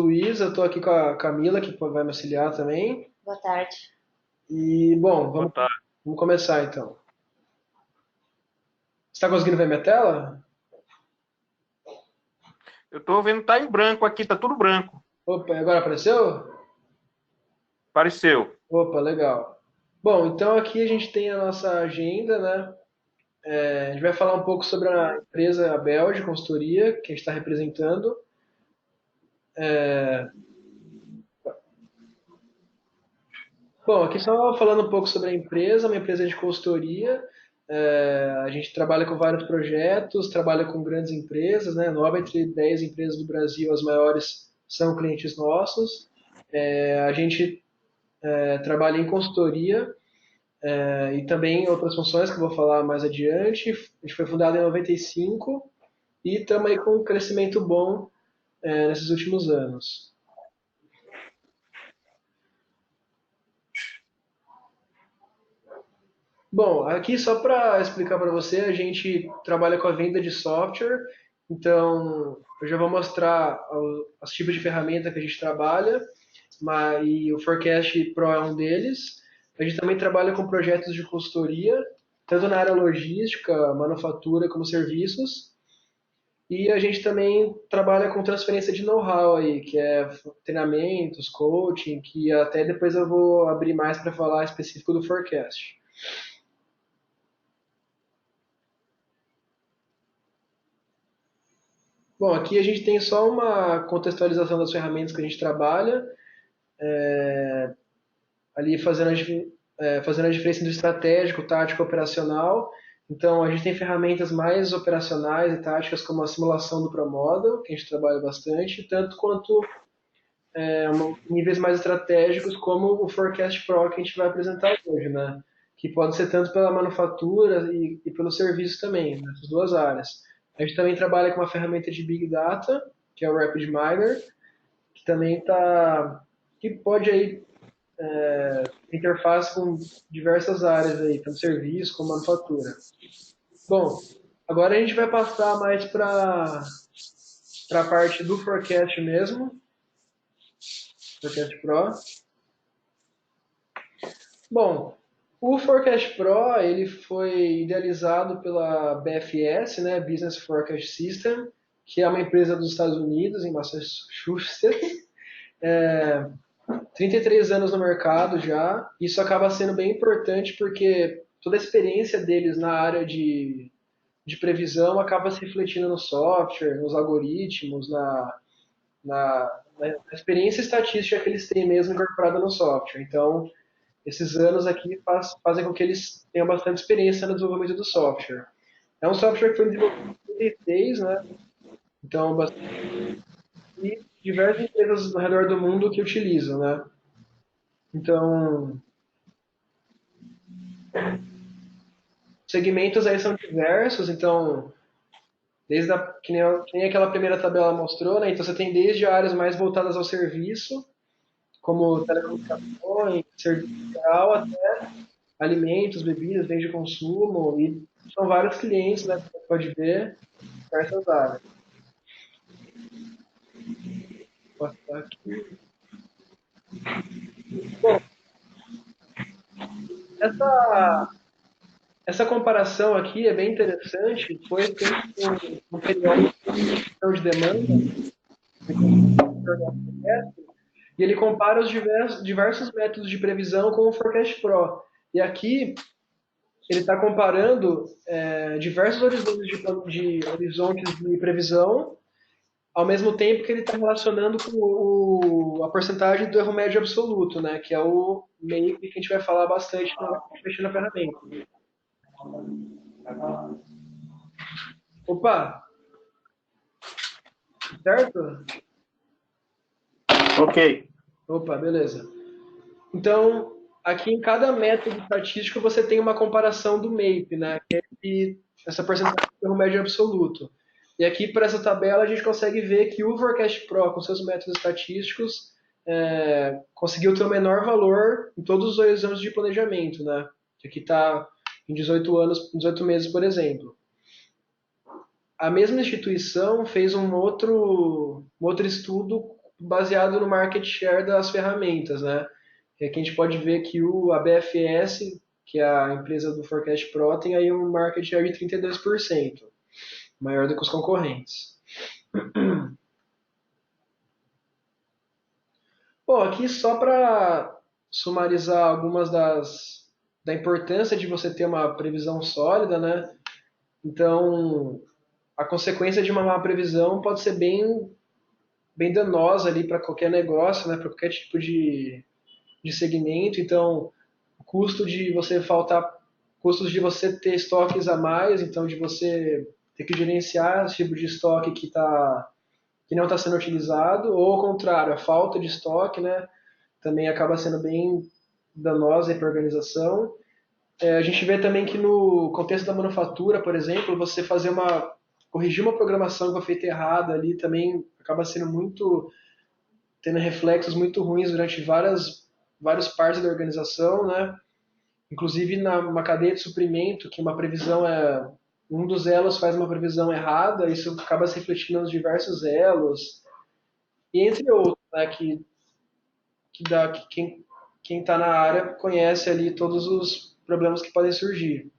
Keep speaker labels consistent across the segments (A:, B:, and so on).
A: Luiz, eu estou aqui com a Camila, que vai me auxiliar também.
B: Boa tarde.
A: E, bom,
C: Boa
A: vamos,
C: tarde.
A: vamos começar então. Você está conseguindo ver minha tela?
C: Eu tô vendo tá em branco aqui, tá tudo branco.
A: Opa, agora apareceu?
C: Apareceu.
A: Opa, legal. Bom, então aqui a gente tem a nossa agenda, né? A gente vai falar um pouco sobre a empresa Abel de consultoria, que a gente está representando. Bom, aqui só falando um pouco sobre a empresa, uma empresa de consultoria. A gente trabalha com vários projetos, trabalha com grandes empresas, né? 9 entre 10 empresas do Brasil, as maiores são clientes nossos. A gente trabalha em consultoria e também em outras funções que eu vou falar mais adiante. A gente foi fundado em 95 e estamos aí com um crescimento bom nesses últimos anos. Bom, aqui só para explicar para você, a gente trabalha com a venda de software, então eu já vou mostrar os tipos de ferramenta que a gente trabalha, e o Forecast Pro é um deles. A gente também trabalha com projetos de consultoria, tanto na área logística, manufatura, como serviços. E a gente também trabalha com transferência de know-how aí, que é treinamentos, coaching, que até depois eu vou abrir mais para falar específico do Forecast. Bom, aqui a gente tem só uma contextualização das ferramentas que a gente trabalha, ali fazendo a diferença entre estratégico, tático e operacional. Então, a gente tem ferramentas mais operacionais e táticas, como a simulação do ProModel, que a gente trabalha bastante, tanto quanto níveis mais estratégicos, como o Forecast Pro que a gente vai apresentar hoje, né? Que pode ser tanto pela manufatura e pelo serviço também, nessas duas áreas. A gente também trabalha com uma ferramenta de Big Data, que é o RapidMiner, que também que pode aí interface com diversas áreas aí, tanto serviço como manufatura. Bom, agora a gente vai passar mais para a parte do Forecast mesmo, Forecast Pro. Bom, o Forecast Pro ele foi idealizado pela BFS, né, Business Forecast System, que é uma empresa dos Estados Unidos, em Massachusetts. 33 anos no mercado já. Isso acaba sendo bem importante porque toda a experiência deles na área de previsão acaba se refletindo no software, nos algoritmos, na experiência estatística que eles têm mesmo incorporada no software. Então, esses anos aqui fazem com que eles tenham bastante experiência no desenvolvimento do software. É um software que foi desenvolvido em 2006, né? Então, e diversas empresas ao redor do mundo que utilizam, né? Então, segmentos aí são diversos, então, que nem aquela primeira tabela mostrou, né? Então você tem desde áreas mais voltadas ao serviço, como telecomunicações, serviço geral, até alimentos, bebidas, bens de consumo, e são vários clientes, né? Você pode ver, diversas áreas. Vou passar aqui. Bom, essa, essa comparação aqui é bem interessante, foi feito um periódico de demanda, e ele compara os diversos métodos de previsão com o Forecast Pro. E aqui ele está comparando diversos horizontes de previsão, ao mesmo tempo que ele está relacionando com a porcentagem do erro médio absoluto, né? Que é o meio que a gente vai falar bastante na hora que a gente mexer na ferramenta. Opa, certo?
C: Ok.
A: Opa, beleza. Então, aqui em cada método estatístico você tem uma comparação do MAPE, né? Que é essa porcentagem de erro médio absoluto. E aqui, para essa tabela, a gente consegue ver que o Forecast Pro, com seus métodos estatísticos, conseguiu ter o menor valor em todos os 2 anos de planejamento, né? Que aqui está em 18 anos, 18 meses, por exemplo. A mesma instituição fez um outro estudo baseado no market share das ferramentas, né? E aqui a gente pode ver que a BFS, que é a empresa do Forecast Pro, tem aí um market share de 32%, maior do que os concorrentes. Bom, aqui só para sumarizar algumas da importância de você ter uma previsão sólida, né? Então, a consequência de uma má previsão pode ser bem danosa ali para qualquer negócio, né? Para qualquer tipo de segmento. Então, o custo de você faltar, custos de você ter estoques a mais, então de você ter que gerenciar esse tipo de estoque que não está sendo utilizado, ou ao contrário, a falta de estoque, né? Também acaba sendo bem danosa para a organização. A gente vê também que no contexto da manufatura, por exemplo, você corrigir uma programação que foi feita errada ali também acaba sendo tendo reflexos muito ruins durante várias partes da organização, né? Inclusive numa cadeia de suprimento, que um dos elos faz uma previsão errada, isso acaba se refletindo nos diversos elos, e entre outros, né? Que quem está na área conhece ali todos os problemas que podem surgir.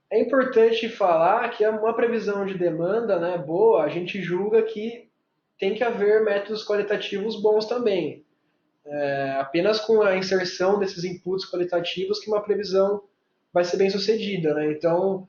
A: É importante falar que uma previsão de demanda, né, boa, a gente julga que tem que haver métodos qualitativos bons também. Apenas com a inserção desses inputs qualitativos que uma previsão vai ser bem sucedida, né? Então,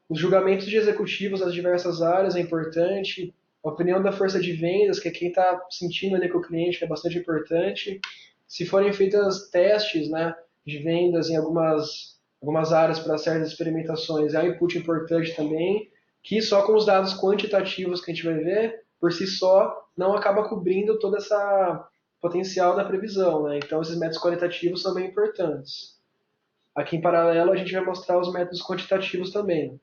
A: os julgamentos de executivos das diversas áreas é importante, a opinião da força de vendas, que é quem está sentindo ali com o cliente, que é bastante importante. Se forem feitas testes, né, de vendas em algumas áreas para certas experimentações, é um input importante também, que só com os dados quantitativos que a gente vai ver, por si só, não acaba cobrindo toda essa potencial da previsão, né? Então, esses métodos qualitativos são bem importantes. Aqui em paralelo, a gente vai mostrar os métodos quantitativos também.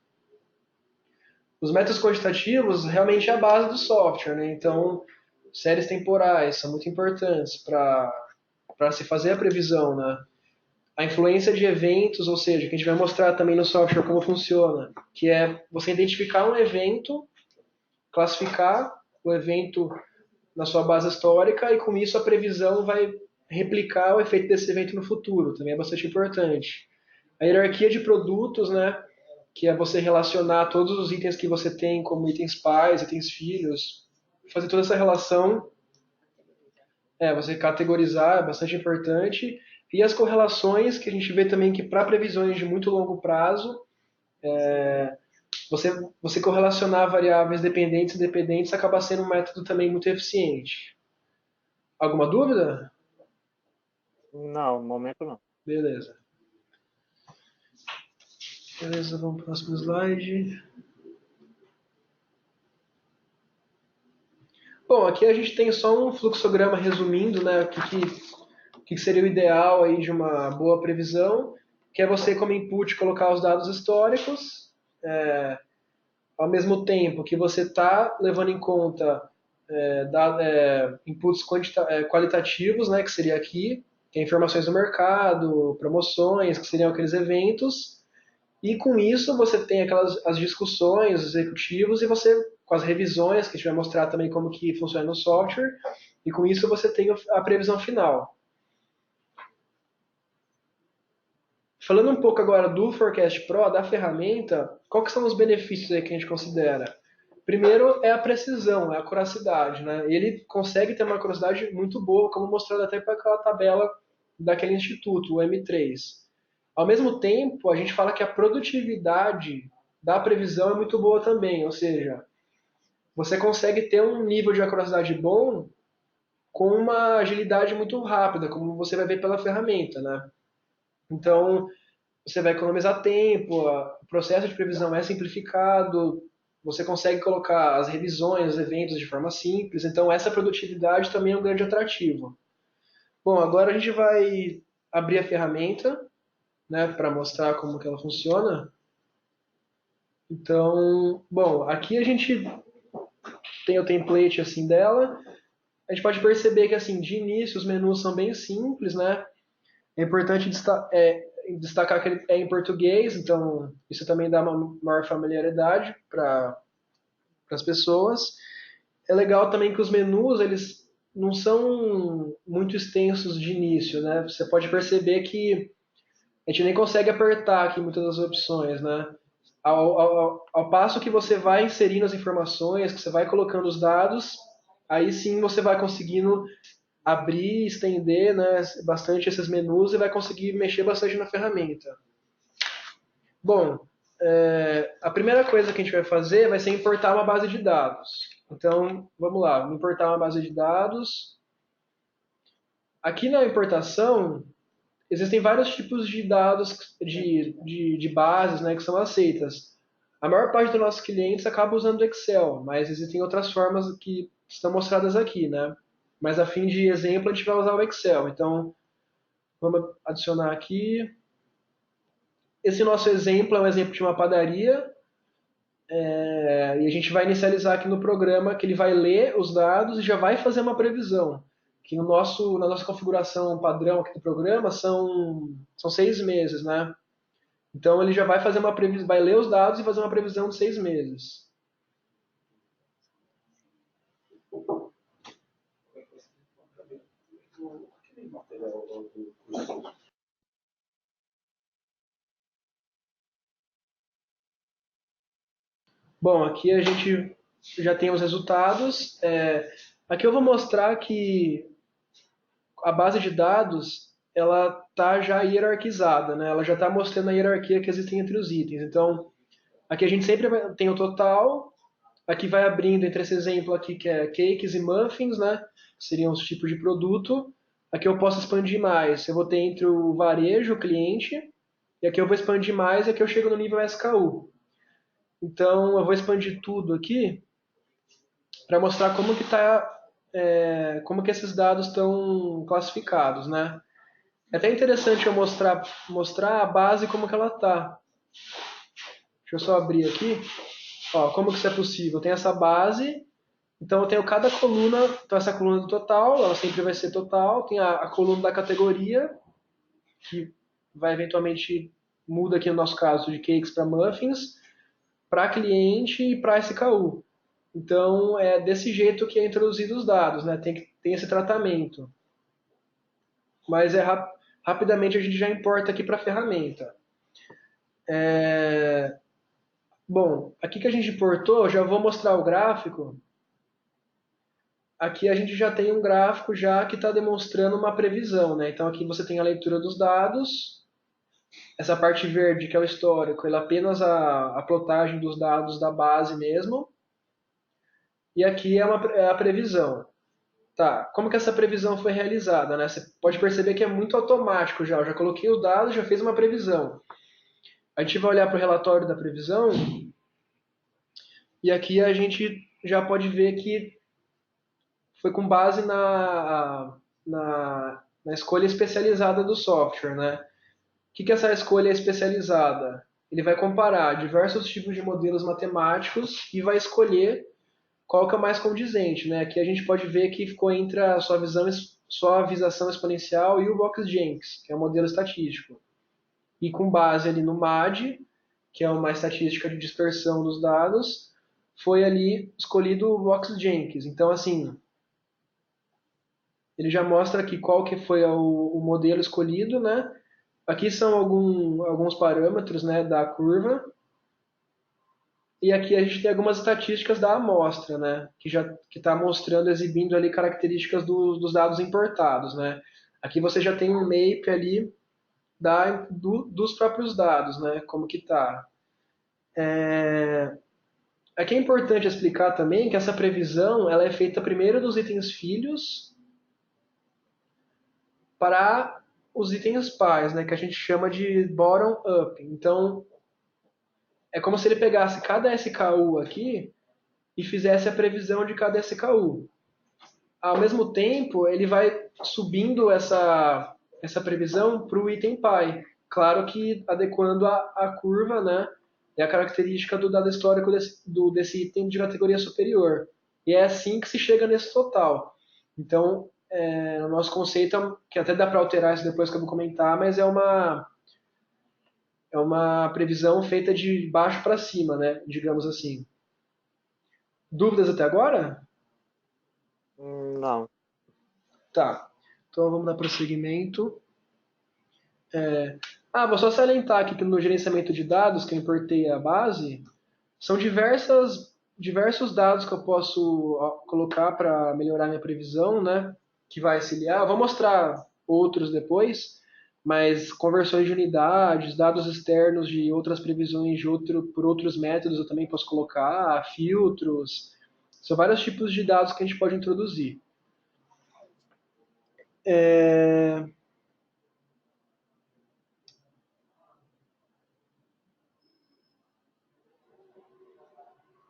A: Os métodos quantitativos realmente é a base do software, né? Então, séries temporais são muito importantes para se fazer a previsão, né? A influência de eventos, ou seja, que a gente vai mostrar também no software como funciona, que é você identificar um evento, classificar o evento na sua base histórica e com isso a previsão vai replicar o efeito desse evento no futuro. Também é bastante importante. A hierarquia de produtos, né? Que é você relacionar todos os itens que você tem como itens pais, itens filhos, fazer toda essa relação, você categorizar é bastante importante. E as correlações, que a gente vê também que para previsões de muito longo prazo, você correlacionar variáveis dependentes e independentes acaba sendo um método também muito eficiente. Alguma dúvida?
C: Não, no momento não.
A: Beleza. Beleza, vamos para o próximo slide. Bom, aqui a gente tem só um fluxograma resumindo, né, o que seria o ideal aí de uma boa previsão, que é você como input colocar os dados históricos, ao mesmo tempo que você está levando em conta inputs qualitativos, né, que seria aqui, que é informações do mercado, promoções, que seriam aqueles eventos, e com isso você tem as discussões, os executivos, e você, com as revisões, que a gente vai mostrar também como que funciona no software, e com isso você tem a previsão final. Falando um pouco agora do Forecast Pro, da ferramenta, quais são os benefícios aí que a gente considera? Primeiro é a precisão, é a acuracidade, né? Ele consegue ter uma acuracidade muito boa, como mostrado até para aquela tabela daquele instituto, o M3. Ao mesmo tempo, a gente fala que a produtividade da previsão é muito boa também, ou seja, você consegue ter um nível de acuracidade bom com uma agilidade muito rápida, como você vai ver pela ferramenta, né? Então, você vai economizar tempo, o processo de previsão é simplificado, você consegue colocar as revisões, os eventos de forma simples, então essa produtividade também é um grande atrativo. Bom, agora a gente vai abrir a ferramenta, né, para mostrar como que ela funciona. Então, bom, aqui a gente tem o template assim dela. A gente pode perceber que assim, de início os menus são bem simples, né? É importante destacar que ele é em português, então isso também dá uma maior familiaridade para as pessoas. É legal também que os menus, eles não são muito extensos de início, né? Você pode perceber que a gente nem consegue apertar aqui muitas das opções, né? Ao passo que você vai inserindo as informações, que você vai colocando os dados, aí sim você vai conseguindo abrir, estender, né, bastante esses menus e vai conseguir mexer bastante na ferramenta. Bom, a primeira coisa que a gente vai fazer vai ser importar uma base de dados. Então, vamos lá, vamos importar uma base de dados. Aqui na importação, existem vários tipos de dados, de bases, né, que são aceitas. A maior parte dos nossos clientes acaba usando o Excel, mas existem outras formas que estão mostradas aqui, né? Mas a fim de exemplo, a gente vai usar o Excel. Então, vamos adicionar aqui. Esse nosso exemplo é um exemplo de uma padaria, e a gente vai inicializar aqui no programa que ele vai ler os dados e já vai fazer uma previsão. Que na nossa configuração padrão aqui do programa são 6 meses, né? Então ele já vai fazer uma previsão, vai ler os dados e fazer uma previsão de 6 meses. Bom, aqui a gente já tem os resultados. Aqui eu vou mostrar que a base de dados ela está já hierarquizada, né? Ela já está mostrando a hierarquia que existe entre os itens. Então, aqui a gente sempre tem o total. Aqui vai abrindo entre esse exemplo aqui que é cakes e muffins, né? Que seriam os tipos de produto. Aqui eu posso expandir mais. Eu vou ter entre o varejo, o cliente, e aqui eu vou expandir mais e aqui eu chego no nível SKU. Então eu vou expandir tudo aqui para mostrar como que como que esses dados estão classificados, né? É até interessante eu mostrar a base como que ela está. Deixa eu só abrir aqui. Ó, como que isso é possível? Tem essa base, então eu tenho cada coluna, então essa coluna do total, ela sempre vai ser total, tem a coluna da categoria, que vai eventualmente muda aqui no nosso caso de cakes para muffins, para cliente e para SKU. Então é desse jeito que é introduzido os dados, né? Tem esse tratamento. Mas rapidamente a gente já importa aqui para a ferramenta. Bom, aqui que a gente importou, já vou mostrar o gráfico. Aqui a gente já tem um gráfico já que está demonstrando uma previsão, né? Então aqui você tem a leitura dos dados, essa parte verde que é o histórico, ele é apenas a plotagem dos dados da base mesmo, e aqui é a previsão. Tá, como que essa previsão foi realizada, né? Você pode perceber que é muito automático já, eu já coloquei o dado, já fez uma previsão. A gente vai olhar para o relatório da previsão, e aqui a gente já pode ver que foi com base na escolha especializada do software, né? O que é essa escolha especializada? Ele vai comparar diversos tipos de modelos matemáticos e vai escolher qual que é o mais condizente, né? Aqui a gente pode ver que ficou entre a suavização exponencial e o Box-Jenkins, que é o modelo estatístico. E com base ali no MAD, que é uma estatística de dispersão dos dados, foi ali escolhido o Box-Jenkins. Então, assim, ele já mostra aqui qual que foi o modelo escolhido, né? Aqui são alguns parâmetros, né, da curva. E aqui a gente tem algumas estatísticas da amostra, né, que está mostrando, exibindo ali características dos dados importados, né. Aqui você já tem um map ali dos próprios dados, né, como que está. Aqui é importante explicar também que essa previsão ela é feita primeiro dos itens filhos para os itens pais, né, que a gente chama de bottom-up. Então, é como se ele pegasse cada SKU aqui e fizesse a previsão de cada SKU. Ao mesmo tempo, ele vai subindo essa previsão para o item pai. Claro que adequando a curva, né, e a característica do dado histórico desse item de categoria superior. E é assim que se chega nesse total. Então, o nosso conceito, que até dá para alterar isso depois que eu vou comentar, mas é uma previsão feita de baixo para cima, né, digamos assim. Dúvidas até agora?
C: Não.
A: Tá. Então vamos dar prosseguimento. Vou só salientar aqui que no gerenciamento de dados, que eu importei a base, são diversos dados que eu posso colocar para melhorar minha previsão, né? Que vai auxiliar. Eu vou mostrar outros depois, mas conversões de unidades, dados externos de outras previsões por outros métodos eu também posso colocar, filtros. São vários tipos de dados que a gente pode introduzir. É,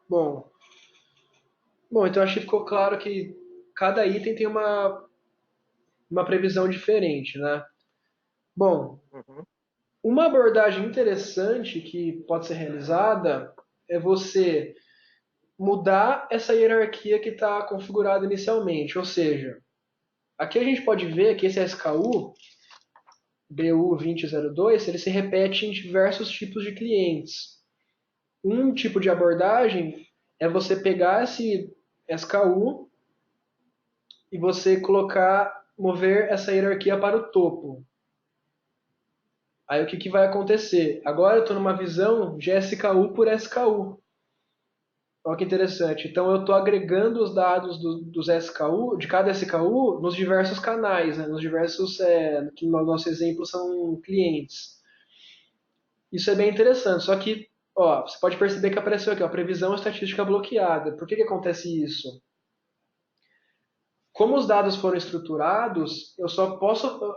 A: Bom, então acho que ficou claro que cada item tem uma previsão diferente, né? Bom,
C: Uhum.
A: uma abordagem interessante que pode ser realizada é você mudar essa hierarquia que está configurada inicialmente. Ou seja, aqui a gente pode ver que esse SKU, BU2002, ele se repete em diversos tipos de clientes. Um tipo de abordagem é você pegar esse SKU e você mover essa hierarquia para o topo. Aí o que vai acontecer? Agora eu estou numa visão de SKU por SKU. Olha que interessante. Então eu estou agregando os dados dos SKU, de cada SKU, nos diversos canais, né? Nos diversos, que no nosso exemplo são clientes. Isso é bem interessante. Só que, você pode perceber que apareceu aqui, previsão estatística bloqueada. Por que acontece isso? Como os dados foram estruturados,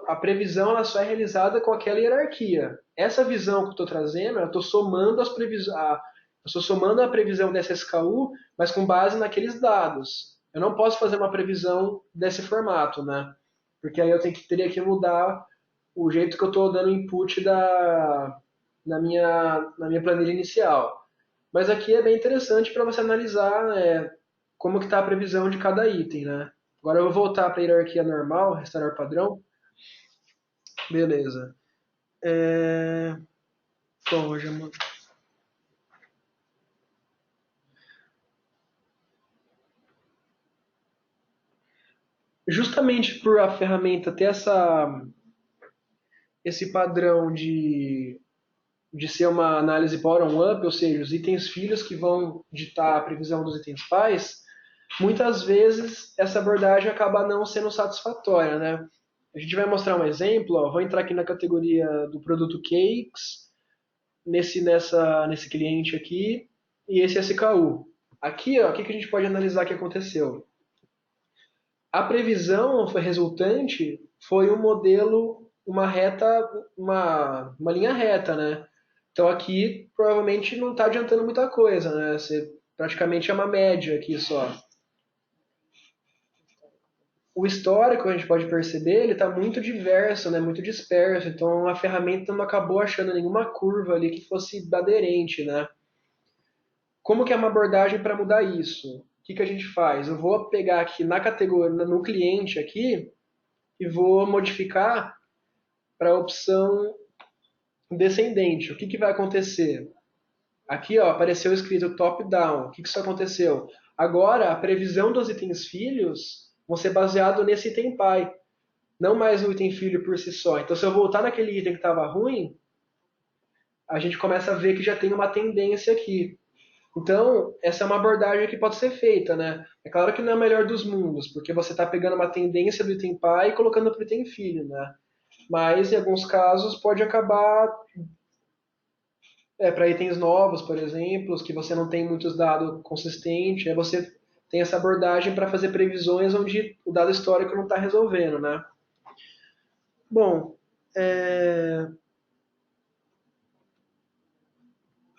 A: a previsão ela só é realizada com aquela hierarquia. Essa visão que eu estou trazendo, eu estou somando a previsão dessa SKU, mas com base naqueles dados. Eu não posso fazer uma previsão desse formato, né? Porque aí teria que mudar o jeito que eu estou dando input na minha planilha inicial. Mas aqui é bem interessante para você analisar, né, como que está a previsão de cada item, né? Agora eu vou voltar para a hierarquia normal, restaurar padrão. Beleza. É... Bom, justamente por a ferramenta ter esse padrão de ser uma análise bottom-up, ou seja, os itens filhos que vão ditar a previsão dos itens pais, muitas vezes essa abordagem acaba não sendo satisfatória, né? A gente vai mostrar um exemplo, vou entrar aqui na categoria do produto Cakes, nesse cliente aqui, e esse SKU. Aqui, o que a gente pode analisar que aconteceu? A previsão resultante foi um modelo, uma linha reta, né? Então aqui provavelmente não está adiantando muita coisa, né? Praticamente é uma média aqui só. O histórico, a gente pode perceber, ele está muito diverso, né? Muito disperso. Então a ferramenta não acabou achando nenhuma curva ali que fosse aderente, né? Como que é uma abordagem para mudar isso? O que a gente faz? Eu vou pegar aqui na categoria, no cliente aqui, e vou modificar para a opção descendente. O que vai acontecer? Aqui apareceu escrito top-down. O que isso aconteceu? Agora, a previsão dos itens filhos vão ser baseado nesse item pai, não mais no item filho por si só. Então, se eu voltar naquele item que estava ruim, a gente começa a ver que já tem uma tendência aqui. Então, essa é uma abordagem que pode ser feita, né? É claro que não é a melhor dos mundos, porque você está pegando uma tendência do item pai e colocando para o item filho, né? Mas, em alguns casos, pode acabar para itens novos, por exemplo, que você não tem muitos dados consistentes, aí você tem essa abordagem para fazer previsões onde o dado histórico não está resolvendo, né? Bom,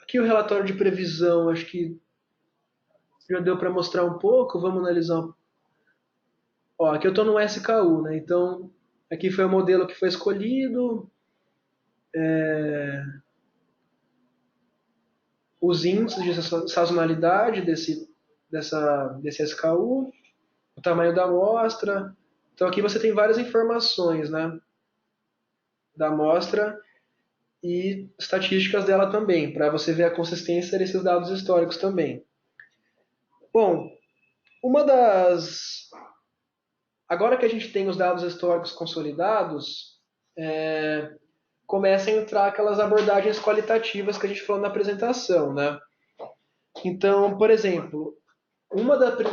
A: aqui o relatório de previsão, acho que já deu para mostrar um pouco, vamos analisar. Aqui eu estou no SKU, né? Então, aqui foi o modelo que foi escolhido, os índices de sazonalidade desse SKU, o tamanho da amostra. Então aqui você tem várias informações, né? Da amostra e estatísticas dela também, para você ver a consistência desses dados históricos também. Bom, uma das... Agora que a gente tem os dados históricos consolidados, começa a entrar aquelas abordagens qualitativas que a gente falou na apresentação, né? Então, por exemplo,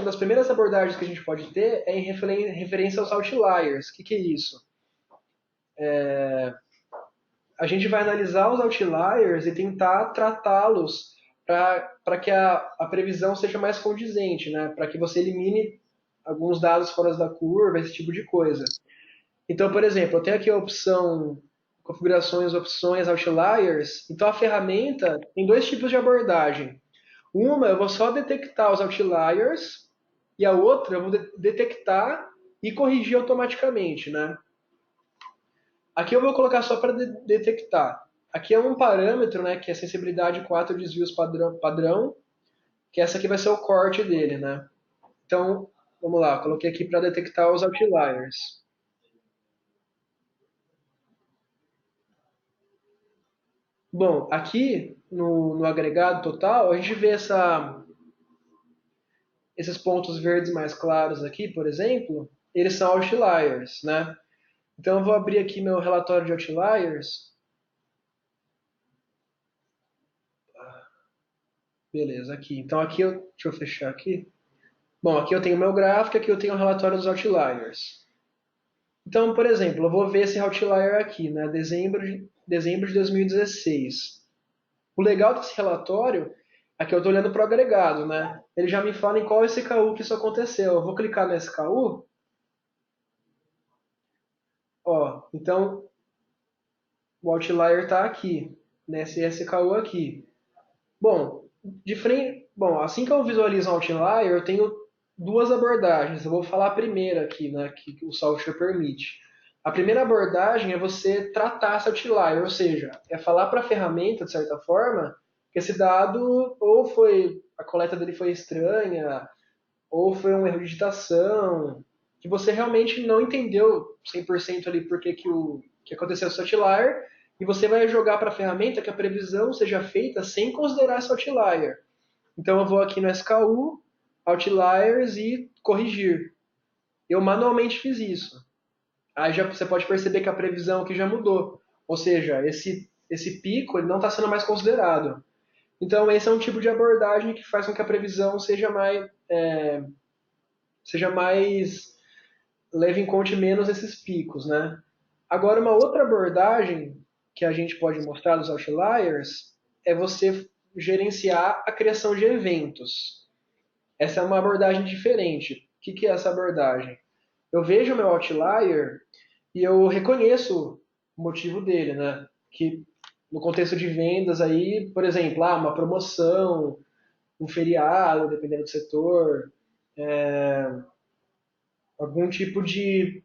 A: das primeiras abordagens que a gente pode ter é em referência aos outliers. O que é isso? A gente vai analisar os outliers e tentar tratá-los para que a previsão seja mais condizente, né? Para que você elimine alguns dados fora da curva, esse tipo de coisa. Então, por exemplo, eu tenho aqui a opção configurações, opções, outliers. Então, a ferramenta tem dois tipos de abordagem. Uma, eu vou só detectar os outliers, e a outra, eu vou detectar e corrigir automaticamente, né? Aqui eu vou colocar só para detectar. Aqui é um parâmetro, né, que é a sensibilidade 4 desvios padrão, que essa aqui vai ser o corte dele, né? Então, vamos lá, coloquei aqui para detectar os outliers. Bom, aqui no agregado total, a gente vê esses pontos verdes mais claros aqui, por exemplo, eles são outliers, né? Então eu vou abrir aqui meu relatório de outliers. Beleza, aqui. Então aqui deixa eu fechar aqui. Bom, aqui eu tenho meu gráfico, aqui eu tenho o relatório dos outliers. Então, por exemplo, eu vou ver esse outlier aqui, né? Dezembro de 2016. O legal desse relatório é que eu estou olhando para o agregado, né? Ele já me fala em qual SKU que isso aconteceu. Eu vou clicar no SKU. Ó, então o outlier está aqui, nesse SKU aqui. Bom, bom, assim que eu visualizo um outlier, eu tenho duas abordagens. Eu vou falar a primeira aqui, né, que o software permite. A primeira abordagem é você tratar esse outlier, ou seja, é falar para a ferramenta, de certa forma, que esse dado ou foi a coleta dele foi estranha, ou foi um erro de digitação, que você realmente não entendeu 100% ali por que aconteceu esse outlier, e você vai jogar para a ferramenta que a previsão seja feita sem considerar esse outlier. Então eu vou aqui no SKU, Outliers e corrigir. Eu manualmente fiz isso. Aí já, você pode perceber que a previsão aqui já mudou. Ou seja, esse pico ele não está sendo mais considerado. Então esse é um tipo de abordagem que faz com que a previsão seja mais leve em conta menos esses picos, né? Agora, uma outra abordagem que a gente pode mostrar dos outliers é você gerenciar a criação de eventos. Essa é uma abordagem diferente. O que é essa abordagem? Eu vejo o meu outlier e eu reconheço o motivo dele, né? Que no contexto de vendas aí, por exemplo, uma promoção, um feriado, dependendo do setor, algum tipo de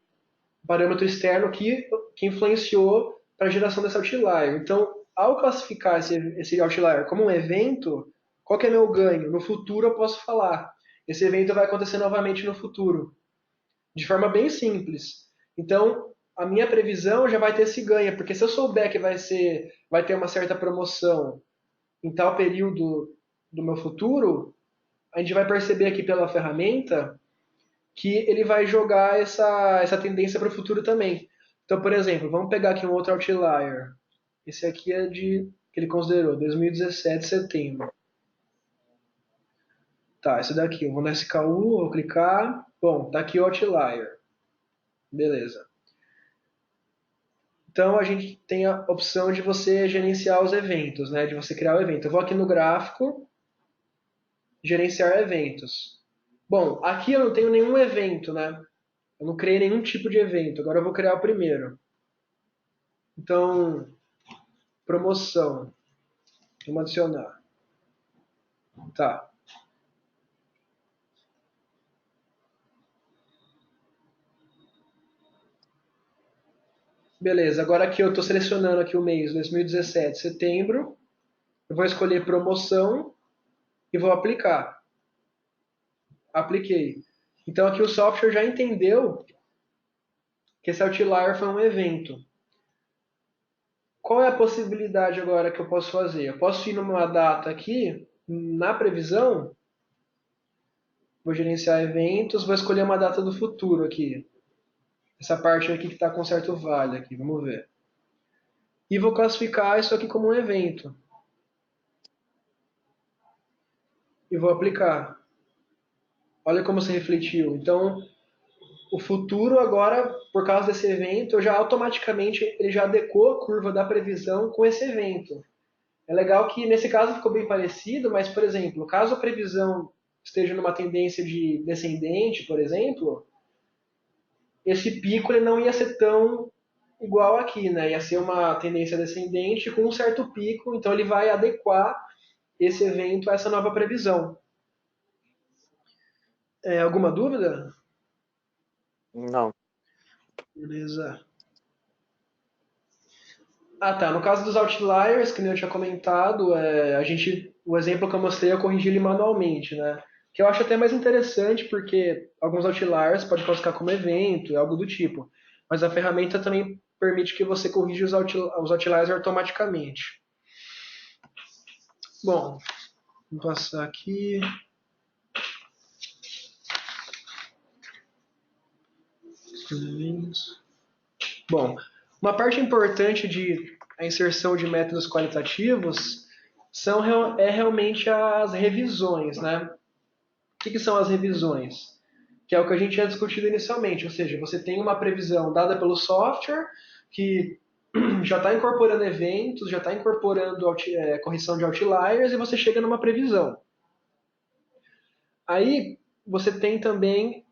A: parâmetro externo que influenciou para a geração desse outlier. Então, ao classificar esse outlier como um evento, qual que é meu ganho? No futuro eu posso falar, esse evento vai acontecer novamente no futuro, de forma bem simples. Então, a minha previsão já vai ter esse ganho, porque se eu souber que vai ter uma certa promoção em tal período do meu futuro, a gente vai perceber aqui pela ferramenta que ele vai jogar essa tendência para o futuro também. Então, por exemplo, vamos pegar aqui um outro outlier. Esse aqui é que ele considerou 2017, setembro. Tá, esse daqui, eu vou no SKU, vou clicar. Bom, tá aqui o outlier. Beleza. Então a gente tem a opção de você gerenciar os eventos, né? De você criar o evento. Eu vou aqui no gráfico, gerenciar eventos. Bom, aqui eu não tenho nenhum evento, né? Eu não criei nenhum tipo de evento. Agora eu vou criar o primeiro. Então, promoção. Vamos adicionar. Tá. Beleza. Agora aqui eu estou selecionando aqui o mês 2017, setembro. Eu vou escolher promoção e vou aplicar. Apliquei. Então aqui o software já entendeu que esse outlier foi um evento. Qual é a possibilidade agora que eu posso fazer? Eu posso ir numa data aqui, na previsão, Vou gerenciar eventos, vou escolher uma data do futuro aqui. Essa parte aqui que está com certo vale aqui, vamos ver. E vou classificar isso aqui como um evento. E vou aplicar. Olha como se refletiu. Então, o futuro agora, por causa desse evento, eu já automaticamente ele já adequou a curva da previsão com esse evento. É legal que nesse caso ficou bem parecido, mas, por exemplo, caso a previsão esteja numa tendência de descendente, por exemplo, esse pico ele não ia ser tão igual aqui, né? Ia ser uma tendência descendente com um certo pico, então ele vai adequar esse evento a essa nova previsão. Alguma dúvida?
C: Não.
A: Beleza. Ah, tá. No caso dos outliers, que nem eu tinha comentado, o exemplo que eu mostrei, eu corrigi ele manualmente, né? Que eu acho até mais interessante, porque alguns outliers pode classificar como evento, algo do tipo. Mas a ferramenta também permite que você corrija os outliers automaticamente. Bom, vou passar aqui. Bom, uma parte importante de a inserção de métodos qualitativos é realmente as revisões, né? O que são as revisões? Que é o que a gente tinha discutido inicialmente, ou seja, você tem uma previsão dada pelo software que já está incorporando eventos, já está incorporando correção de outliers e você chega numa previsão. Aí você tem também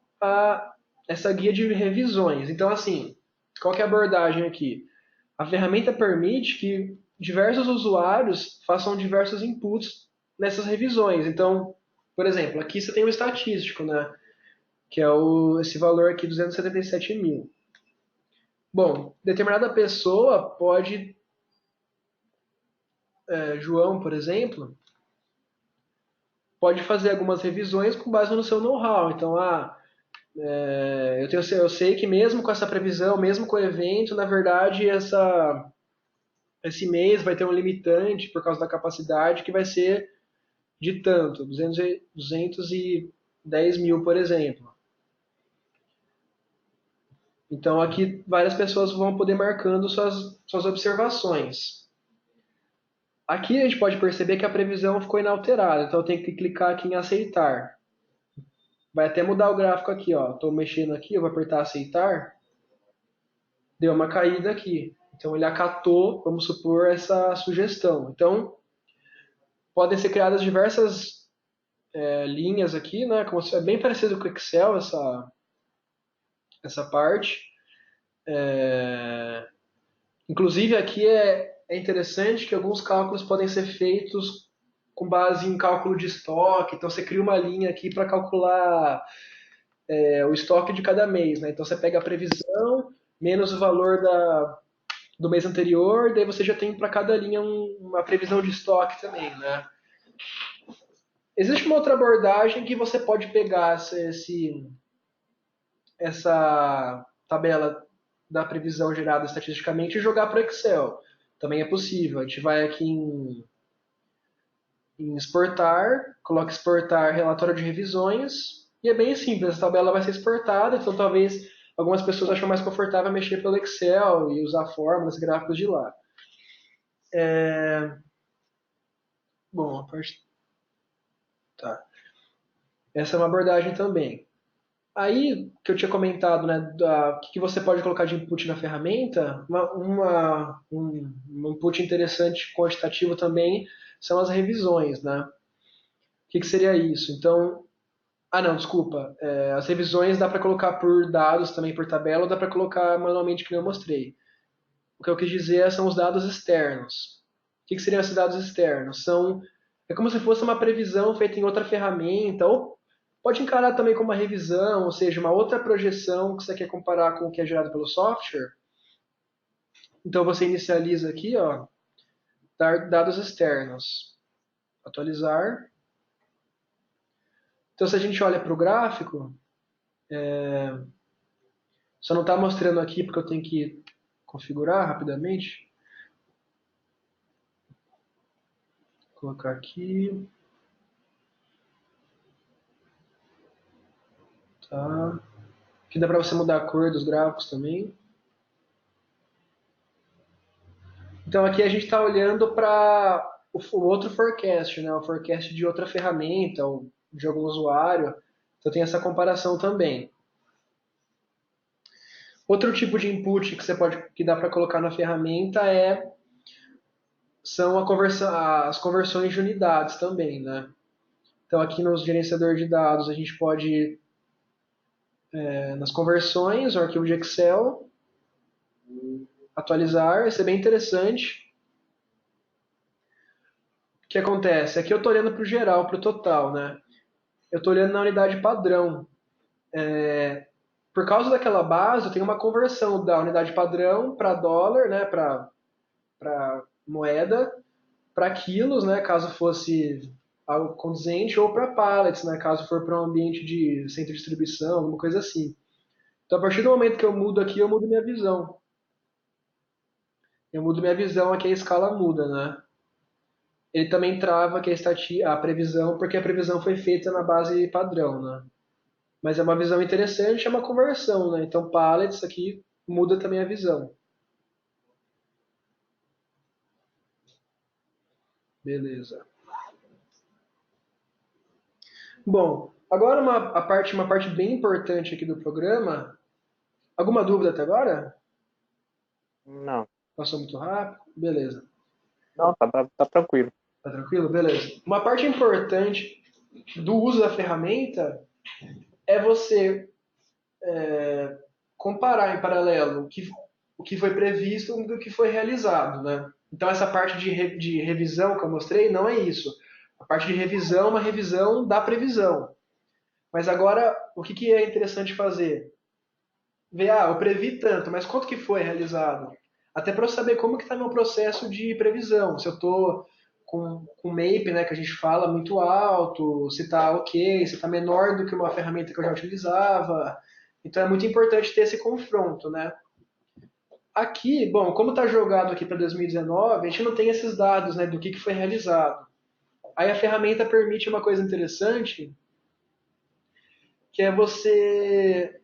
A: essa guia de revisões. Então, assim, qual que é a abordagem aqui? A ferramenta permite que diversos usuários façam diversos inputs nessas revisões. Então, por exemplo, aqui você tem o estatístico, né? Que é esse valor aqui, 277 mil. Bom, determinada pessoa pode, João, por exemplo, pode fazer algumas revisões com base no seu know-how. Então, eu sei que mesmo com essa previsão, mesmo com o evento, na verdade, esse mês vai ter um limitante por causa da capacidade que vai ser de tanto, 210 mil, por exemplo. Então aqui várias pessoas vão poder marcando suas observações. Aqui a gente pode perceber que a previsão ficou inalterada, então eu tenho que clicar aqui em aceitar. Vai até mudar o gráfico aqui, ó. Estou mexendo aqui, eu vou apertar aceitar. Deu uma caída aqui. Então ele acatou, vamos supor, essa sugestão. Então podem ser criadas diversas linhas aqui, né? É bem parecido com o Excel essa parte. Inclusive aqui é interessante que alguns cálculos podem ser feitos com base em cálculo de estoque. Então você cria uma linha aqui para calcular o estoque de cada mês, né? Então você pega a previsão menos o valor do mês anterior, daí você já tem para cada linha uma previsão de estoque também, né? Existe uma outra abordagem que você pode pegar essa tabela da previsão gerada estatisticamente e jogar para o Excel. Também é possível. A gente vai aqui em exportar, coloca exportar relatório de revisões e é bem simples. A tabela vai ser exportada, então talvez algumas pessoas acham mais confortável mexer pelo Excel e usar fórmulas, gráficos de lá. Bom, a parte... tá. Essa é uma abordagem também. Aí, que eu tinha comentado, né, o que você pode colocar de input na ferramenta, um input interessante quantitativo também são as revisões, né? O que seria isso? Então, não, desculpa. As revisões dá para colocar por dados também, por tabela, ou dá para colocar manualmente, que eu mostrei. O que eu quis dizer são os dados externos. O que seriam esses dados externos? É como se fosse uma previsão feita em outra ferramenta, ou pode encarar também como uma revisão, ou seja, uma outra projeção que você quer comparar com o que é gerado pelo software. Então você inicializa aqui, ó, dados externos. Atualizar. Então se a gente olha para o gráfico, só não está mostrando aqui porque eu tenho que configurar rapidamente. Vou colocar aqui. Tá? Aqui dá para você mudar a cor dos gráficos também. Então aqui a gente está olhando para o outro forecast, né? O forecast de outra ferramenta ou de algum usuário. Então tem essa comparação também. Outro tipo de input que dá para colocar na ferramenta são as conversões de unidades também, né? Então aqui no gerenciador de dados a gente pode ir nas conversões, o arquivo de Excel, atualizar, isso é bem interessante. O que acontece? Aqui eu estou olhando para o geral, para o total, né? Eu estou olhando na unidade padrão. Por causa daquela base, eu tenho uma conversão da unidade padrão para dólar, né? Para moeda, para quilos, né? Caso fosse algo condizente, ou para pallets, né? Caso for para um ambiente de centro de distribuição, alguma coisa assim. Então, a partir do momento que eu mudo aqui, eu mudo minha visão. Eu mudo minha visão, aqui a escala muda, né? Ele também trava que a previsão, porque a previsão foi feita na base padrão, né? Mas é uma visão interessante, é uma conversão, né? Então, pallets aqui muda também a visão. Beleza. Bom, agora uma parte bem importante aqui do programa. Alguma dúvida até agora?
C: Não.
A: Passou muito rápido? Beleza.
C: Não, tá tranquilo.
A: Tá tranquilo? Beleza. Uma parte importante do uso da ferramenta é você comparar em paralelo o que foi previsto com o que foi realizado, né? Então essa parte de revisão que eu mostrei não é isso. A parte de revisão é uma revisão da previsão. Mas agora, o que é interessante fazer? Ver, eu previ tanto, mas quanto que foi realizado? Até para eu saber como que está meu processo de previsão. Se eu estou com o MAPE, né, que a gente fala, muito alto, se está ok, se está menor do que uma ferramenta que eu já utilizava. Então é muito importante ter esse confronto, né? Aqui, bom, como está jogado aqui para 2019, a gente não tem esses dados, né, do que foi realizado. Aí a ferramenta permite uma coisa interessante, que é você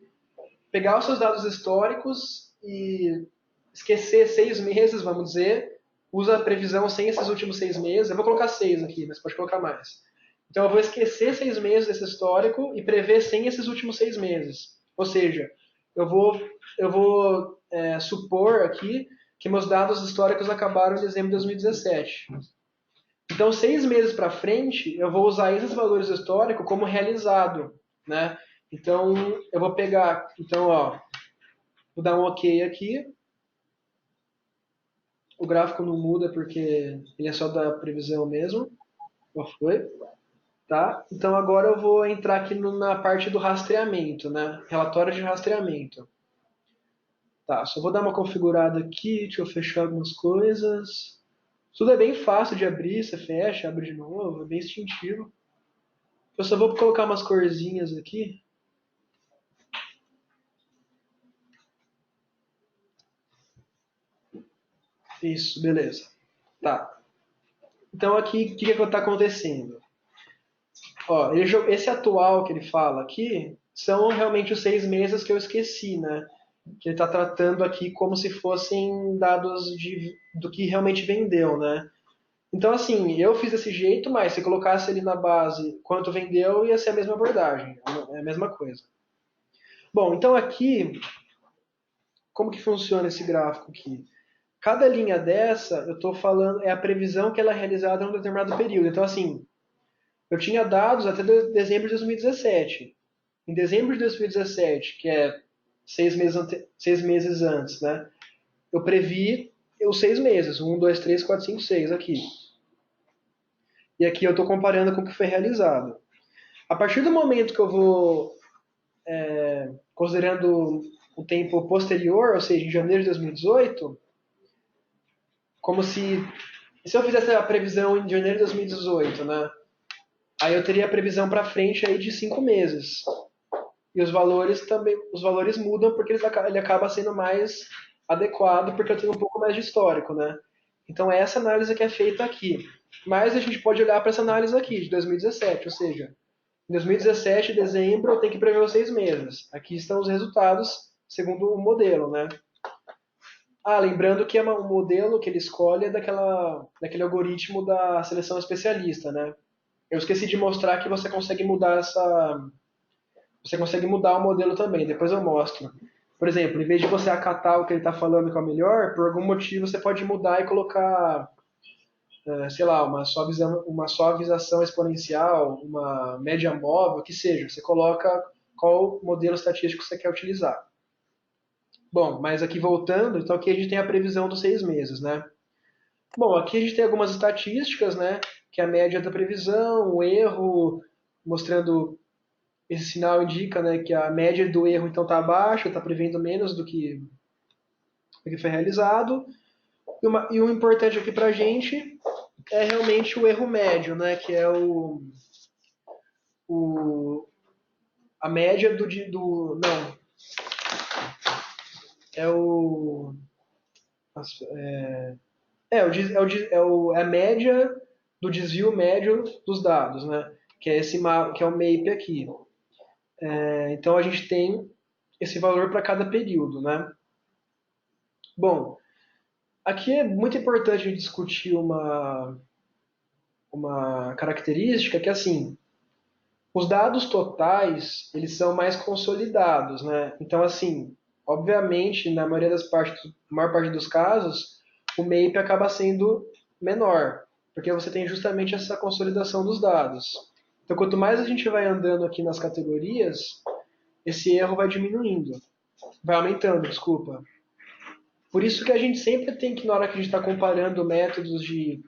A: pegar os seus dados históricos e esquecer 6 meses, vamos dizer, usa a previsão sem esses últimos 6 meses. Eu vou colocar 6 aqui, mas pode colocar mais. Então eu vou esquecer 6 meses desse histórico e prever sem esses últimos 6 meses. Ou seja, eu vou supor aqui que meus dados históricos acabaram em dezembro de 2017. Então, 6 meses para frente, eu vou usar esses valores históricos como realizado, né? Então, eu vou pegar, então, vou dar um OK aqui. O gráfico não muda porque ele é só da previsão mesmo. Já foi. Tá? Então agora eu vou entrar aqui na parte do rastreamento, né? Relatório de rastreamento. Tá, só vou dar uma configurada aqui, deixa eu fechar algumas coisas. Tudo é bem fácil de abrir, você fecha, abre de novo, é bem instintivo. Eu só vou colocar umas corzinhas aqui. Isso, beleza. Tá. Então aqui, o que está acontecendo? Ó, esse atual que ele fala aqui são realmente os 6 meses que eu esqueci, né? Que ele está tratando aqui como se fossem dados do que realmente vendeu, né? Então, assim, eu fiz desse jeito, mas se colocasse ele na base quanto vendeu, ia ser a mesma abordagem, é a mesma coisa. Bom, então aqui, como que funciona esse gráfico aqui? Cada linha dessa, eu estou falando, é a previsão que ela é realizada em um determinado período. Então, assim, eu tinha dados até dezembro de 2017. Em dezembro de 2017, que é 6 meses antes, né? Eu previ os 6 meses, 1, 2, 3, 4, 5, 6 aqui. E aqui eu estou comparando com o que foi realizado. A partir do momento que eu vou considerando o tempo posterior, ou seja, em janeiro de 2018, como se eu fizesse a previsão em janeiro de 2018, né? Aí eu teria a previsão para frente aí de 5 meses. E os valores mudam porque ele acaba sendo mais adequado porque eu tenho um pouco mais de histórico, né? Então é essa análise que é feita aqui. Mas a gente pode olhar para essa análise aqui de 2017, ou seja, Em 2017, dezembro, eu tenho que prever os 6 meses. Aqui estão os resultados segundo o modelo, né? Ah, lembrando que o modelo que ele escolhe é daquele algoritmo da seleção especialista, né? Eu esqueci de mostrar que você consegue mudar o modelo também, depois eu mostro. Por exemplo, em vez de você acatar o que ele está falando que é o melhor, por algum motivo você pode mudar e colocar, sei lá, uma suavização exponencial, uma média móvel, o que seja. Você coloca qual modelo estatístico você quer utilizar. Bom, mas aqui voltando, então aqui a gente tem a previsão dos 6 meses, né? Bom, aqui a gente tem algumas estatísticas, né? Que é a média da previsão, o erro, mostrando esse sinal indica, né, que a média do erro então está abaixo, está prevendo menos do que foi realizado. E o importante aqui para a gente é realmente o erro médio, né, que é o a média não, é o é a média do desvio médio dos dados, né? Que é que é o MAPE aqui. Então a gente tem esse valor para cada período, né? Bom, aqui é muito importante a gente discutir uma característica que assim, os dados totais, eles são mais consolidados, né? Então assim, obviamente, na maior parte dos casos, o MAPE acaba sendo menor, porque você tem justamente essa consolidação dos dados. Então, quanto mais a gente vai andando aqui nas categorias, esse erro vai diminuindo, vai aumentando, desculpa. Por isso que a gente sempre tem que, na hora que a gente está comparando métodos de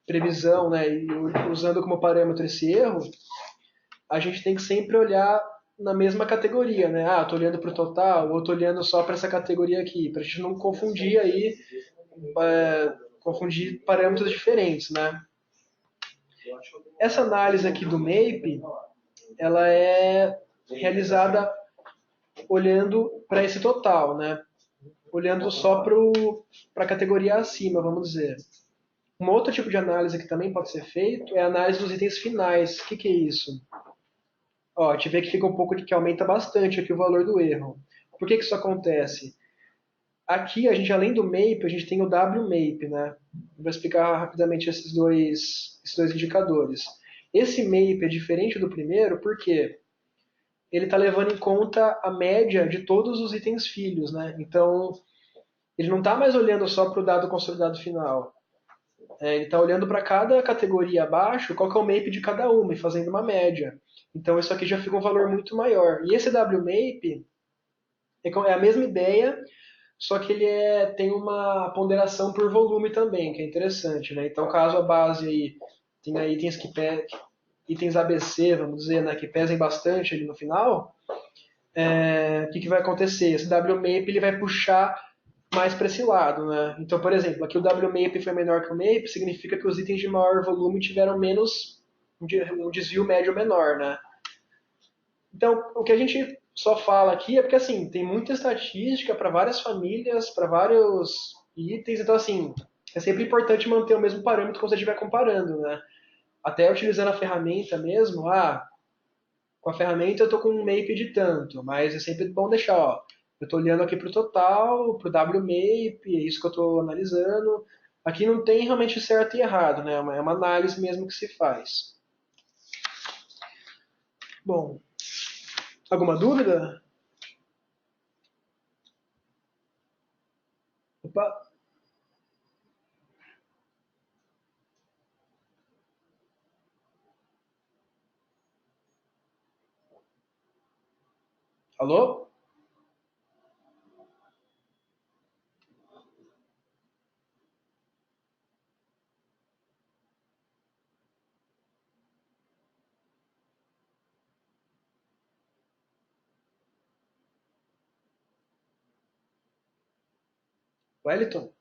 A: previsão, né, e usando como parâmetro esse erro, a gente tem que sempre olhar na mesma categoria, né? Ah, estou olhando para o total, ou estou olhando só para essa categoria aqui, para a gente não confundir aí, confundir parâmetros diferentes, né? Essa análise aqui do MAPE, ela é realizada olhando para esse total, né? Olhando só para a categoria acima, vamos dizer. Um outro tipo de análise que também pode ser feito é a análise dos itens finais. O que é isso? Ó, a gente vê que fica um pouco que aumenta bastante aqui o valor do erro. Por que isso acontece? Aqui, a gente, além do MAPE, a gente tem o WMAPE, né? Vou explicar rapidamente esses dois indicadores. Esse MAPE é diferente do primeiro porque ele está levando em conta a média de todos os itens filhos, né? Então, ele não está mais olhando só para o dado consolidado final. Ele está olhando para cada categoria abaixo, qual que é o MAPE de cada uma e fazendo uma média. Então isso aqui já fica um valor muito maior. E esse WMAPE é a mesma ideia, só que ele tem uma ponderação por volume também, que é interessante, né? Então caso a base aí tenha itens ABC, vamos dizer, né, que pesem bastante ali no final, o que vai acontecer? Esse WMAPE ele vai puxar mais para esse lado, né? Então, por exemplo, aqui o WMAP foi menor que o MAP, significa que os itens de maior volume tiveram um desvio médio menor, né? Então, o que a gente só fala aqui é porque, assim, tem muita estatística para várias famílias, para vários itens, então, assim, é sempre importante manter o mesmo parâmetro quando você estiver comparando, né? Até utilizando a ferramenta mesmo, com a ferramenta eu estou com um MAP de tanto, mas é sempre bom deixar, ó, eu estou olhando aqui para o total, para o WMAP, é isso que eu estou analisando. Aqui não tem realmente certo e errado, né? É uma análise mesmo que se faz. Bom, alguma dúvida? Opa, alô? Wellington?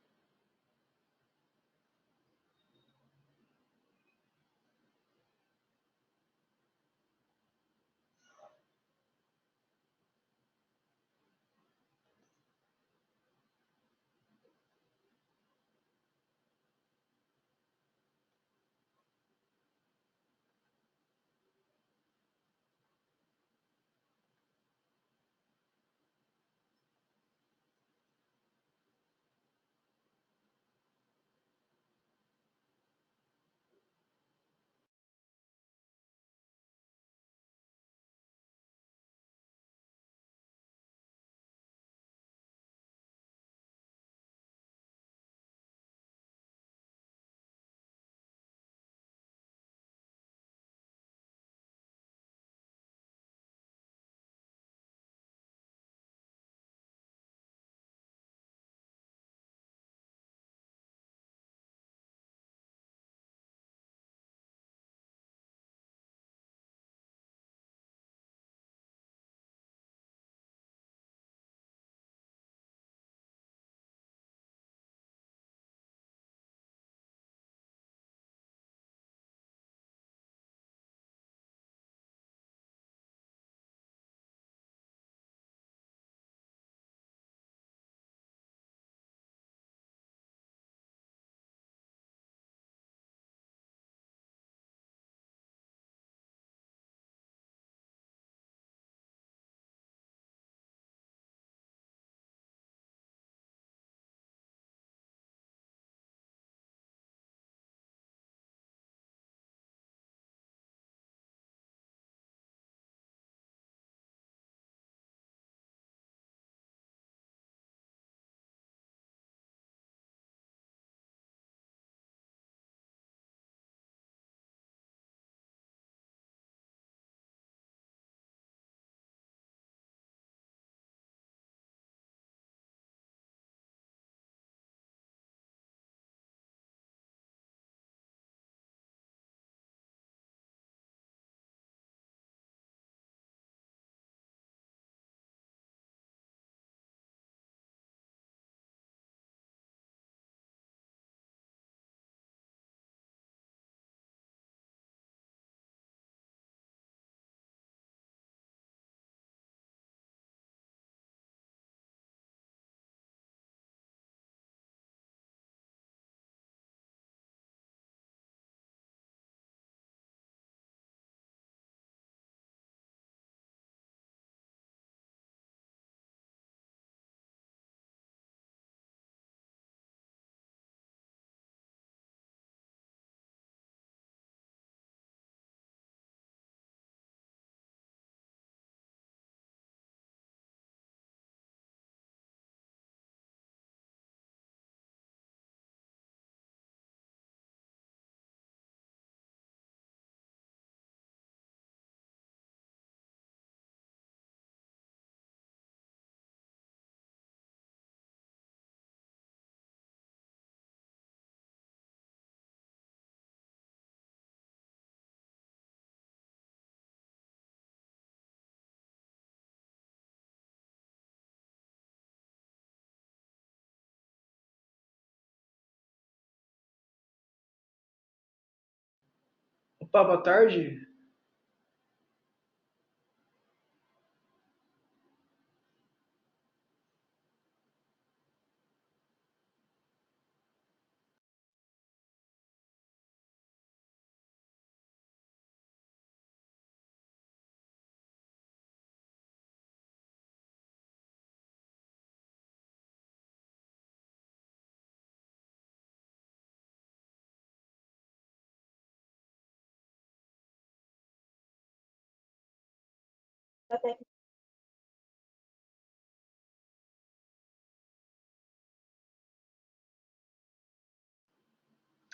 A: Opa, boa tarde.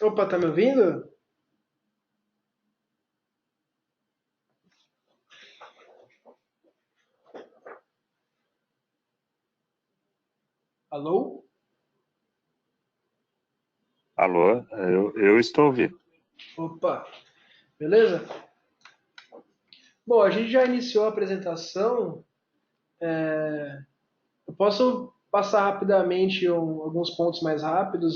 A: Opa, tá me ouvindo? Alô?
B: Alô, eu estou ouvindo.
A: Opa, beleza? Bom, a gente já iniciou a apresentação. Eu posso passar rapidamente alguns pontos mais rápidos,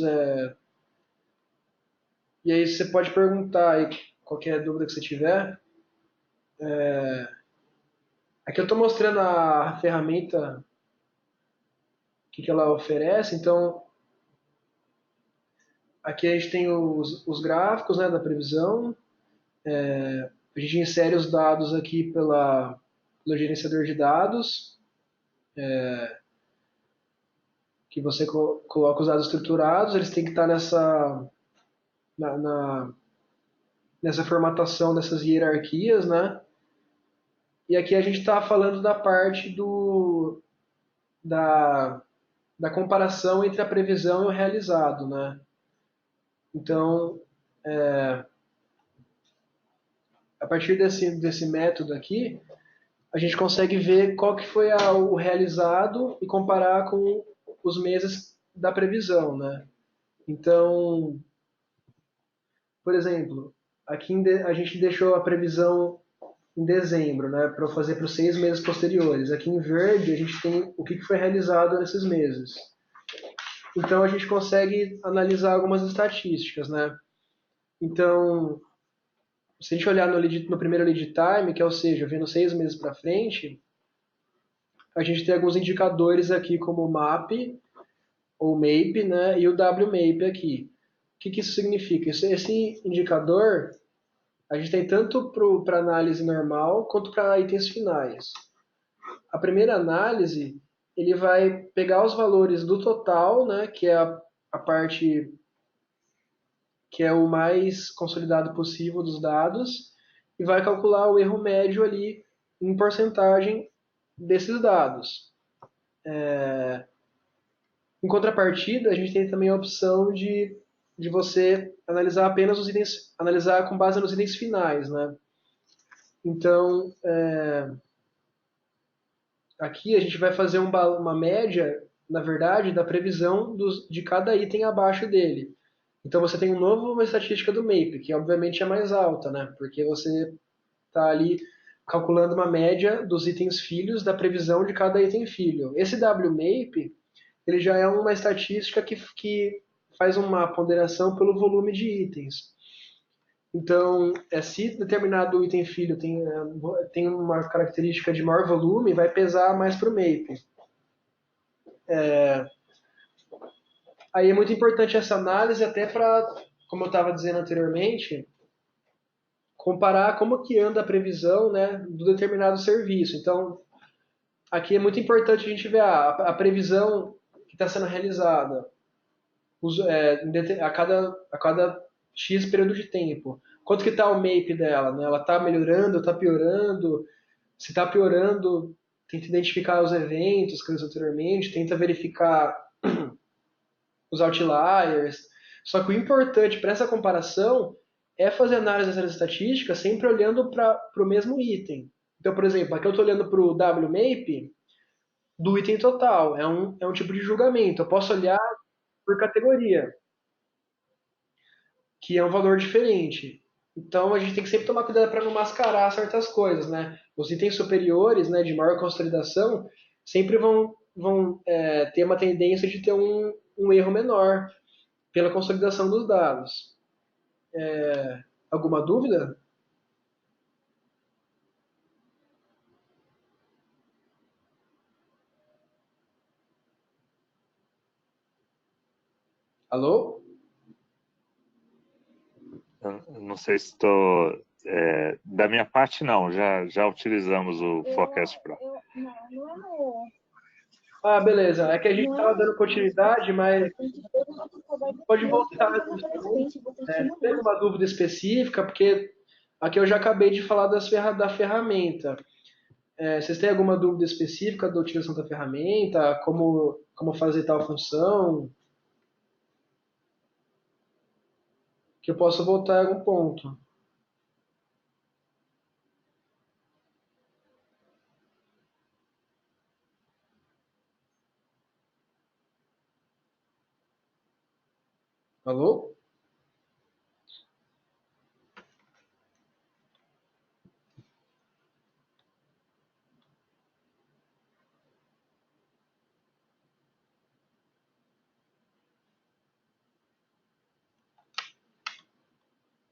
A: e aí você pode perguntar aí qualquer dúvida que você tiver. Aqui eu estou mostrando a ferramenta, o que ela oferece. Então, aqui a gente tem os gráficos, né, da previsão. A gente insere os dados aqui pelo gerenciador de dados, que você coloca os dados estruturados. Eles têm que estar na, na- nessa formatação dessas hierarquias, né? E aqui a gente está falando da parte da, da comparação entre a previsão e o realizado, né? Então, a partir desse método aqui, a gente consegue ver qual que foi o realizado e comparar com os meses da previsão, né? Então, por exemplo, aqui a gente deixou a previsão em dezembro, né, para fazer para os 6 meses posteriores. Aqui em verde a gente tem o que foi realizado nesses meses. Então a gente consegue analisar algumas estatísticas, né? Então, se a gente olhar no primeiro lead time, que é, ou seja, vendo 6 meses para frente, a gente tem alguns indicadores aqui como o MAP ou MAPE, né, e o WMAPE aqui. O que isso significa? Esse indicador a gente tem tanto para análise normal quanto para itens finais. A primeira análise, ele vai pegar os valores do total, né, que é a parte que é o mais consolidado possível dos dados, e vai calcular o erro médio ali em porcentagem desses dados. Em contrapartida, a gente tem também a opção de você analisar apenas os itens, analisar com base nos itens finais, né? Então, aqui a gente vai fazer uma média, na verdade, da previsão de cada item abaixo dele. Então você tem uma estatística do MAPE, que obviamente é mais alta, né? Porque você está ali calculando uma média dos itens filhos da previsão de cada item filho. Esse WMAPE, ele já é uma estatística que faz uma ponderação pelo volume de itens. Então, se determinado item filho tem uma característica de maior volume, vai pesar mais para o MAPE. Aí é muito importante essa análise até para, como eu estava dizendo anteriormente, comparar como que anda a previsão, né, do determinado serviço. Então, aqui é muito importante a gente ver a previsão que está sendo realizada a cada X período de tempo. Quanto que está o MAPE dela? Né? Ela está melhorando, está piorando? Se está piorando, tenta identificar os eventos que eu disse anteriormente, tenta verificar os outliers. Só que o importante para essa comparação é fazer análise dessas estatísticas sempre olhando para o mesmo item. Então, por exemplo, aqui eu estou olhando para o WMAP do item total. É um tipo de julgamento. Eu posso olhar por categoria, que é um valor diferente. Então a gente tem que sempre tomar cuidado para não mascarar certas coisas, né? Os itens superiores, né, de maior consolidação, sempre vão ter uma tendência de ter um erro menor pela consolidação dos dados. Alguma dúvida? Alô?
B: Eu não sei se estou. Da minha parte, não. Já utilizamos o Forecast Pro.
A: Ah, beleza. É que a gente estava dando continuidade, mas pode voltar nos pontos. Tem alguma dúvida específica? Porque aqui eu já acabei de falar da ferramenta. Vocês têm alguma dúvida específica da utilização da ferramenta? Como fazer tal função? Que eu posso voltar em algum ponto. Alô?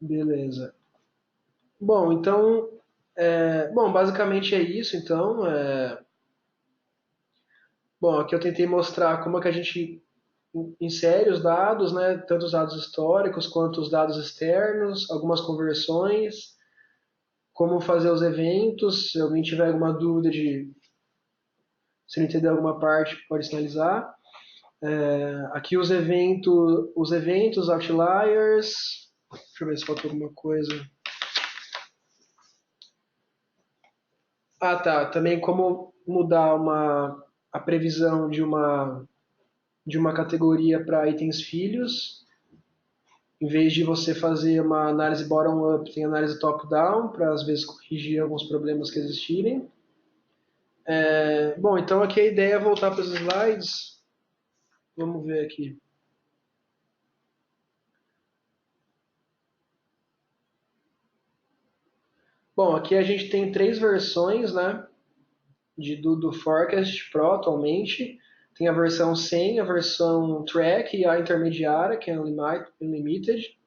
A: Beleza. Bom, então, basicamente é isso. Então, bom, aqui eu tentei mostrar como é que a gente insere os dados, né? Tanto os dados históricos quanto os dados externos, algumas conversões, como fazer os eventos. Se alguém tiver alguma dúvida se não entender alguma parte, pode sinalizar. Aqui os eventos, outliers. Deixa eu ver se faltou alguma coisa. Ah, tá. Também como mudar a previsão de uma categoria para itens filhos. Em vez de você fazer uma análise bottom-up, tem análise top-down, para às vezes corrigir alguns problemas que existirem. Bom, então aqui a ideia é voltar para os slides. Vamos ver aqui. Bom, aqui a gente tem três versões, né, do Forecast Pro atualmente. Tem a versão 100, a versão Track e a intermediária, que é a Unlimited.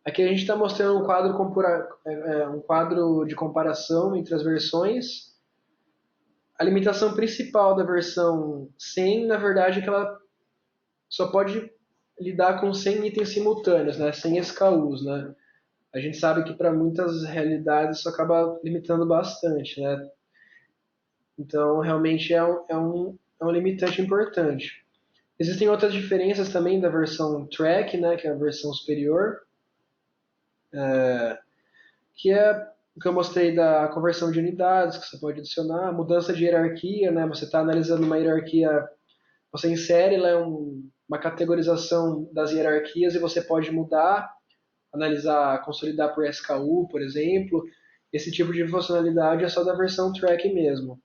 A: Aqui a gente está mostrando um quadro de comparação entre as versões. A limitação principal da versão 100, na verdade, é que ela só pode lidar com 100 itens simultâneos, né? 100 SKUs, né? A gente sabe que para muitas realidades isso acaba limitando bastante, né? Então, realmente é um limitante importante. Existem outras diferenças também da versão Track, né, que é a versão superior, que é o que eu mostrei da conversão de unidades, que você pode adicionar, mudança de hierarquia, né, você está analisando uma hierarquia, você insere lá uma categorização das hierarquias e você pode mudar, analisar, consolidar por SKU, por exemplo. Esse tipo de funcionalidade é só da versão Track mesmo.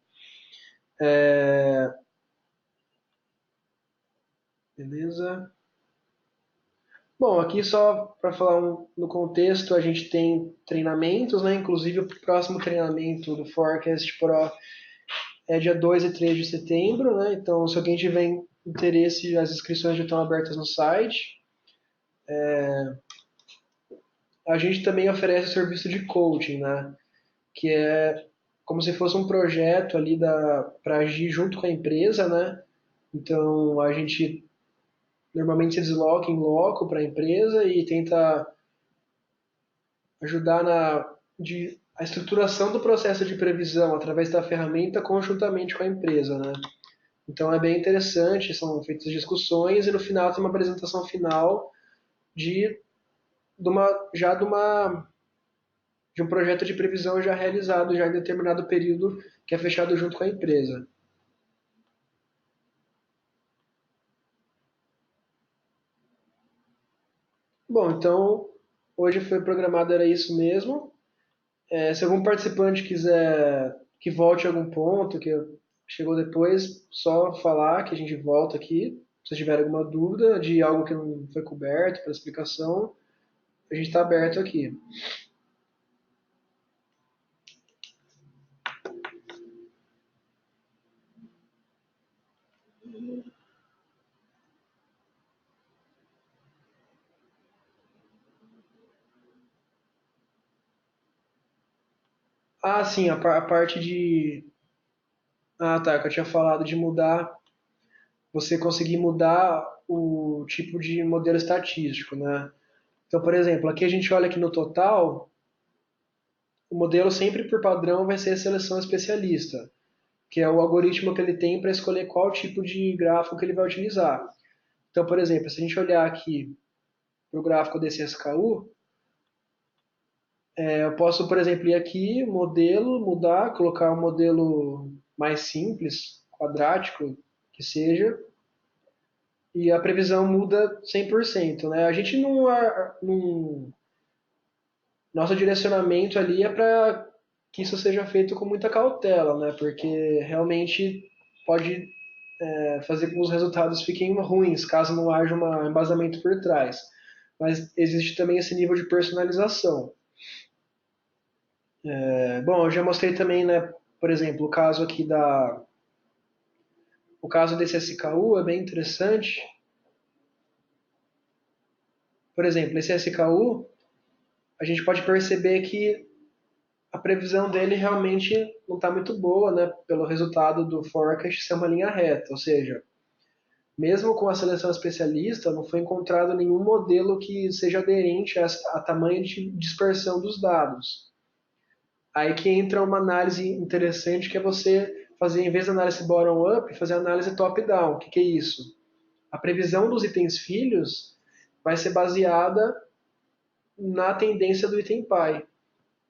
A: Beleza? Bom, aqui só para falar no contexto, a gente tem treinamentos, né? Inclusive o próximo treinamento do Forecast Pro é dia 2 e 3 de setembro, né? Então, se alguém tiver interesse, as inscrições já estão abertas no site. A gente também oferece serviço de coaching, né? Que é como se fosse um projeto ali para agir junto com a empresa, né? Então, a gente normalmente se desloca em loco para a empresa e tenta ajudar a estruturação do processo de previsão através da ferramenta conjuntamente com a empresa, né? Então é bem interessante, são feitas discussões e no final tem uma apresentação final de, de uma já de um projeto de previsão já realizado já em determinado período que é fechado junto com a empresa. Bom, então hoje foi programado era isso mesmo. Se algum participante quiser que volte a algum ponto, que chegou depois, só falar que a gente volta aqui. Se tiver alguma dúvida de algo que não foi coberto pela explicação, a gente está aberto aqui. Ah, sim, a parte de. Ah, tá, que eu tinha falado de mudar. você conseguir mudar o tipo de modelo estatístico, né? Então, por exemplo, aqui a gente olha aqui no total, o modelo sempre por padrão vai ser a seleção especialista, que é o algoritmo que ele tem para escolher qual tipo de gráfico que ele vai utilizar. Então, por exemplo, se a gente olhar aqui para o gráfico desse SKU, eu posso, por exemplo, ir aqui, modelo, mudar, colocar um modelo mais simples, quadrático, que seja, e a previsão muda 100%, né? A gente não nosso direcionamento ali é para que isso seja feito com muita cautela, né? Porque realmente pode fazer com que os resultados fiquem ruins, caso não haja um embasamento por trás. Mas existe também esse nível de personalização. Bom, eu já mostrei também, né, por exemplo, o caso desse SKU é bem interessante. Por exemplo, esse SKU, a gente pode perceber que a previsão dele realmente não está muito boa, né, pelo resultado do forecast ser uma linha reta, ou seja, mesmo com a seleção especialista, não foi encontrado nenhum modelo que seja aderente a tamanho de dispersão dos dados. Aí que entra uma análise interessante, que é você fazer, em vez da análise bottom-up, fazer análise top-down. O que é isso? A previsão dos itens filhos vai ser baseada na tendência do item pai.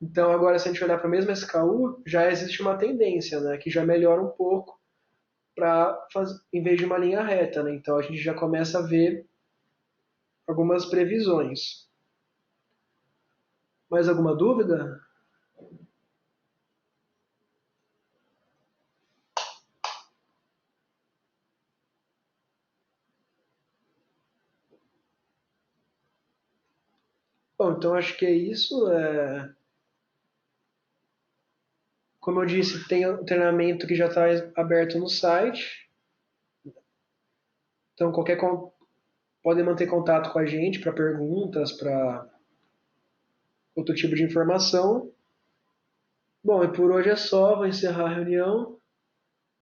A: Então, agora, se a gente olhar para o mesmo SKU, já existe uma tendência, né, que já melhora um pouco em vez de uma linha reta. Né? Então, a gente já começa a ver algumas previsões. Mais alguma dúvida? Bom, então acho que é isso. Como eu disse, tem um treinamento que já está aberto no site. Então, podem manter contato com a gente para perguntas, para outro tipo de informação. Bom, e por hoje é só. Vou encerrar a reunião.